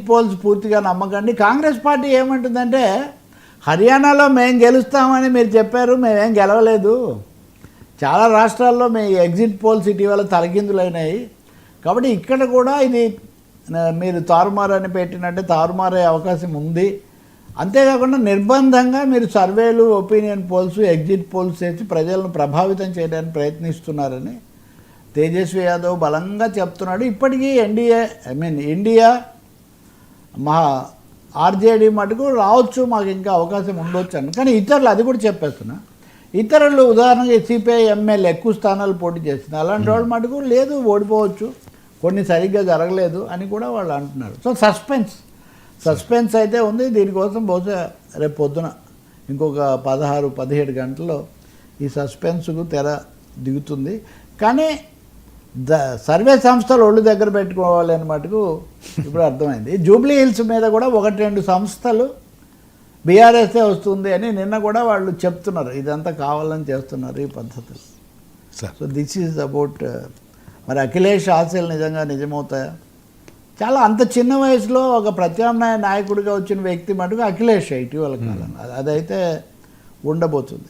Poles పూర్తిగా నమ్మకండి. Congress party ఏమంటుందంటే హర్యానాలో మేము గెలుస్తామని మీరు చెప్పారు, మేమేం గెలవలేదు, చాలా రాష్ట్రాల్లో మీ ఎగ్జిట్ పోల్స్ ఇటీవల తలకిందులైనాయి, కాబట్టి ఇక్కడ కూడా ఇది మీరు తారుమారు అని పెట్టినట్టే తారుమారే అవకాశం ఉంది, అంతేకాకుండా నిర్బంధంగా మీరు సర్వేలు, ఒపీనియన్ పోల్స్, ఎగ్జిట్ పోల్స్ చేసి ప్రజలను ప్రభావితం చేయడానికి ప్రయత్నిస్తున్నారని తేజస్వి యాదవ్ బలంగా చెప్తున్నాడు. ఇప్పటికీ ఇండియా ఆర్జేడీ మటుకు రావచ్చు, మాకు ఇంకా అవకాశం ఉండొచ్చు అని. కానీ ఇతరులు అది కూడా చెప్పేస్తున్నా, ఇతరులు ఉదాహరణకి సిపిఐ ఎమ్మెల్యే ఎక్కువ స్థానాలు పోటీ చేస్తున్నారు, అలాంటి వాళ్ళు మటుకు లేదు ఓడిపోవచ్చు, కొన్ని సరిగ్గా జరగలేదు అని కూడా వాళ్ళు అంటున్నారు. సో సస్పెన్స్ అయితే ఉంది. దీనికోసం బహుశా రేపు పొద్దున ఇంకొక 16-17 గంటల్లో ఈ సస్పెన్స్కు తెర దిగుతుంది. కానీ సర్వే సంస్థలు ఒళ్ళు దగ్గర పెట్టుకోవాలి అని మటుకు ఇప్పుడు అర్థమైంది. జూబ్లీ హిల్స్ మీద కూడా 1-2 సంస్థలు బీఆర్ఎస్ఏ వస్తుంది అని నిన్న కూడా వాళ్ళు చెప్తున్నారు, ఇదంతా కావాలని చేస్తున్నారు ఈ పద్ధతులు. So this is about. మరి అఖిలేష్ ఆశలు నిజంగా నిజమవుతాయా? చాలా అంత చిన్న వయసులో ఒక ప్రత్యామ్నాయ నాయకుడిగా వచ్చిన వ్యక్తి మటుకు అఖిలేష్ ఇటీవల కాలం, అదైతే ఉండబోతుంది.